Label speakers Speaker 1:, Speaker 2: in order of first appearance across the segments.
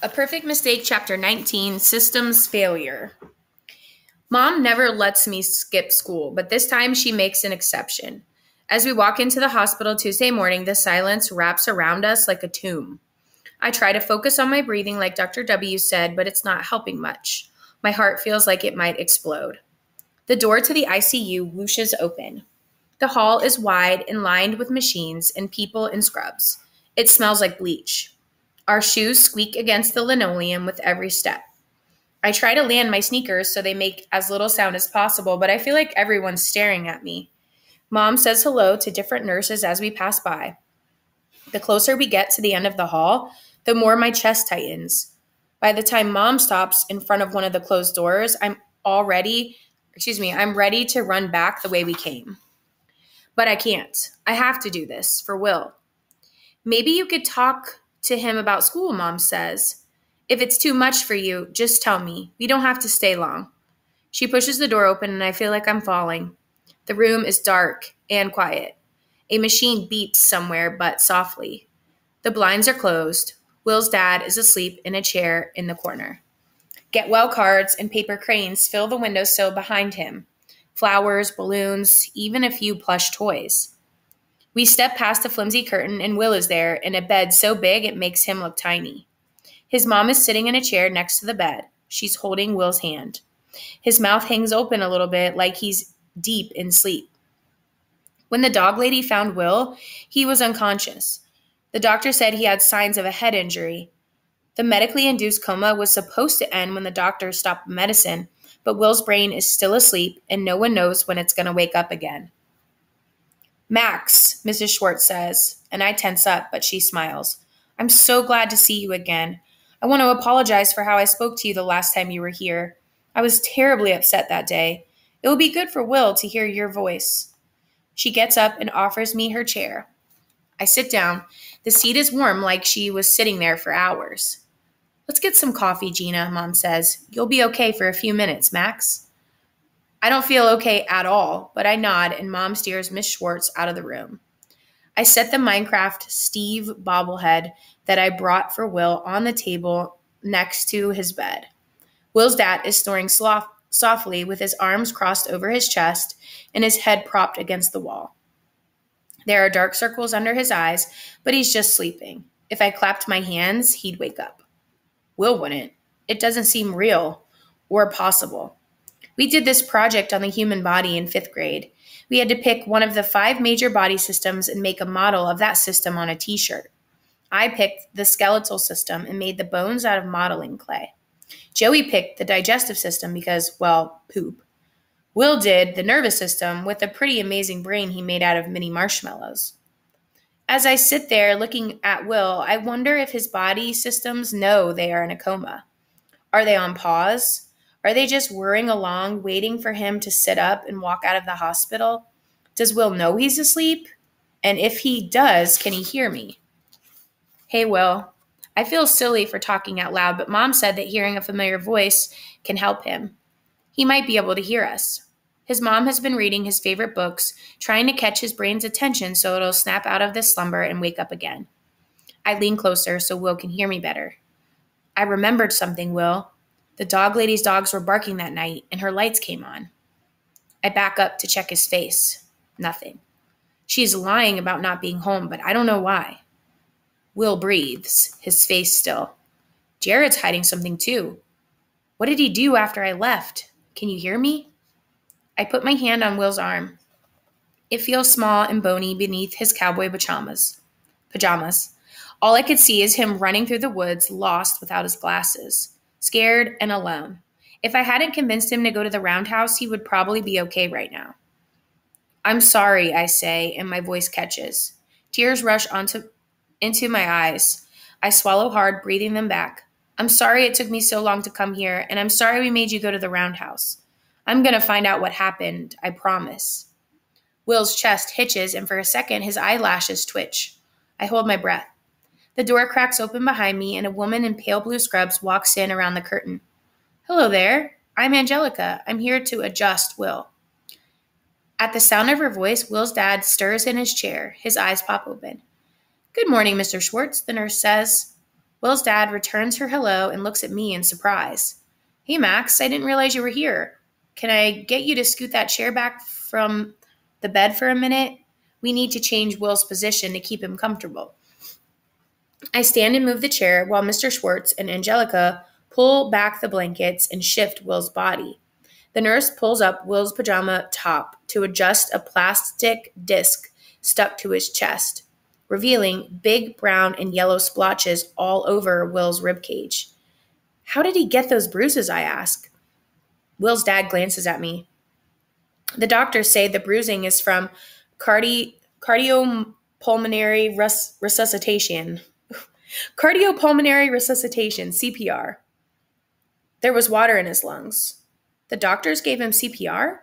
Speaker 1: A Perfect Mistake, Chapter 19, Systems Failure. Mom never lets me skip school, but this time she makes an exception. As we walk into the hospital Tuesday morning, the silence wraps around us like a tomb. I try to focus on my breathing like Dr. W said, but it's not helping much. My heart feels like it might explode. The door to the ICU whooshes open. The hall is wide and lined with machines and people in scrubs. It smells like bleach. Our shoes squeak against the linoleum with every step. I try to land my sneakers so they make as little sound as possible, but I feel like everyone's staring at me. Mom says hello to different nurses as we pass by. The closer we get to the end of the hall, the more my chest tightens. By the time Mom stops in front of one of the closed doors, I'm ready to run back the way we came. But I can't. I have to do this for Will. Maybe you could talk to him about school, Mom says. If it's too much for you, just tell me. We don't have to stay long. She pushes the door open and I feel like I'm falling. The room is dark and quiet. A machine beeps somewhere, but softly. The blinds are closed. Will's dad is asleep in a chair in the corner. Get well cards and paper cranes fill the windowsill behind him. Flowers, balloons, even a few plush toys. We step past the flimsy curtain and Will is there in a bed so big it makes him look tiny. His mom is sitting in a chair next to the bed. She's holding Will's hand. His mouth hangs open a little bit like he's deep in sleep. When the dog lady found Will, he was unconscious. The doctor said he had signs of a head injury. The medically induced coma was supposed to end when the doctor stopped medicine, but Will's brain is still asleep and no one knows when it's going to wake up again. Max, Mrs. Schwartz says, and I tense up, but she smiles. I'm so glad to see you again. I want to apologize for how I spoke to you the last time you were here. I was terribly upset that day. It will be good for Will to hear your voice. She gets up and offers me her chair. I sit down. The seat is warm like she was sitting there for hours. Let's get some coffee, Gina, Mom says. You'll be okay for a few minutes, Max. I don't feel okay at all, but I nod and Mom steers Miss Schwartz out of the room. I set the Minecraft Steve bobblehead that I brought for Will on the table next to his bed. Will's dad is snoring softly with his arms crossed over his chest and his head propped against the wall. There are dark circles under his eyes, but he's just sleeping. If I clapped my hands, he'd wake up. Will wouldn't. It doesn't seem real or possible. We did this project on the human body in 5th grade. We had to pick one of the 5 major body systems and make a model of that system on a t-shirt. I picked the skeletal system and made the bones out of modeling clay. Joey picked the digestive system because, well, poop. Will did the nervous system with a pretty amazing brain he made out of mini marshmallows. As I sit there looking at Will, I wonder if his body systems know they are in a coma. Are they on pause? Are they just whirring along, waiting for him to sit up and walk out of the hospital? Does Will know he's asleep? And if he does, can he hear me? Hey, Will. I feel silly for talking out loud, but Mom said that hearing a familiar voice can help him. He might be able to hear us. His mom has been reading his favorite books, trying to catch his brain's attention so it'll snap out of this slumber and wake up again. I lean closer so Will can hear me better. I remembered something, Will. The dog lady's dogs were barking that night, and her lights came on. I back up to check his face. Nothing. She's lying about not being home, but I don't know why. Will breathes, his face still. Jared's hiding something too. What did he do after I left? Can you hear me? I put my hand on Will's arm. It feels small and bony beneath his cowboy pajamas. All I could see is him running through the woods, lost without his glasses, scared and alone. If I hadn't convinced him to go to the roundhouse, he would probably be okay right now. I'm sorry, I say, and my voice catches. Tears rush into my eyes. I swallow hard, breathing them back. I'm sorry it took me so long to come here, and I'm sorry we made you go to the roundhouse. I'm going to find out what happened, I promise. Will's chest hitches, and for a second, his eyelashes twitch. I hold my breath. The door cracks open behind me, and a woman in pale blue scrubs walks in around the curtain. Hello there. I'm Angelica. I'm here to adjust Will. At the sound of her voice, Will's dad stirs in his chair. His eyes pop open. Good morning, Mr. Schwartz, the nurse says. Will's dad returns her hello and looks at me in surprise. Hey, Max, I didn't realize you were here. Can I get you to scoot that chair back from the bed for a minute? We need to change Will's position to keep him comfortable. I stand and move the chair while Mr. Schwartz and Angelica pull back the blankets and shift Will's body. The nurse pulls up Will's pajama top to adjust a plastic disc stuck to his chest, revealing big brown and yellow splotches all over Will's ribcage. How did he get those bruises? I ask. Will's dad glances at me. The doctors say the bruising is from cardiopulmonary resuscitation. Cardiopulmonary resuscitation, CPR. There was water in his lungs. The doctors gave him CPR?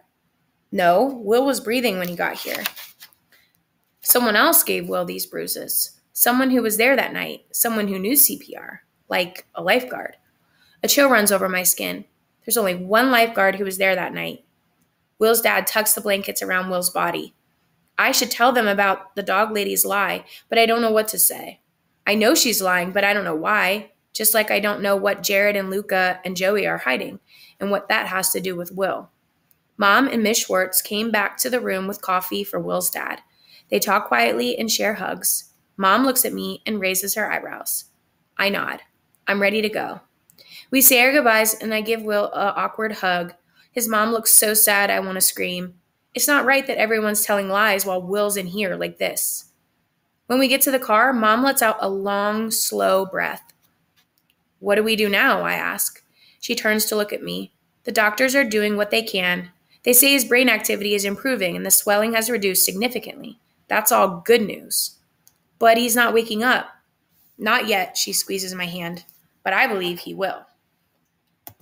Speaker 1: No, Will was breathing when he got here. Someone else gave Will these bruises. Someone who was there that night. Someone who knew CPR. Like a lifeguard. A chill runs over my skin. There's only one lifeguard who was there that night. Will's dad tucks the blankets around Will's body. I should tell them about the dog lady's lie, but I don't know what to say. I know she's lying, but I don't know why. Just like I don't know what Jared and Luca and Joey are hiding and what that has to do with Will. Mom and Miss Schwartz came back to the room with coffee for Will's dad. They talk quietly and share hugs. Mom looks at me and raises her eyebrows. I nod. I'm ready to go. We say our goodbyes and I give Will an awkward hug. His mom looks so sad I want to scream. It's not right that everyone's telling lies while Will's in here like this. When we get to the car, Mom lets out a long, slow breath. What do we do now? I ask. She turns to look at me. The doctors are doing what they can. They say his brain activity is improving and the swelling has reduced significantly. That's all good news. But he's not waking up. Not yet, she squeezes my hand. But I believe he will.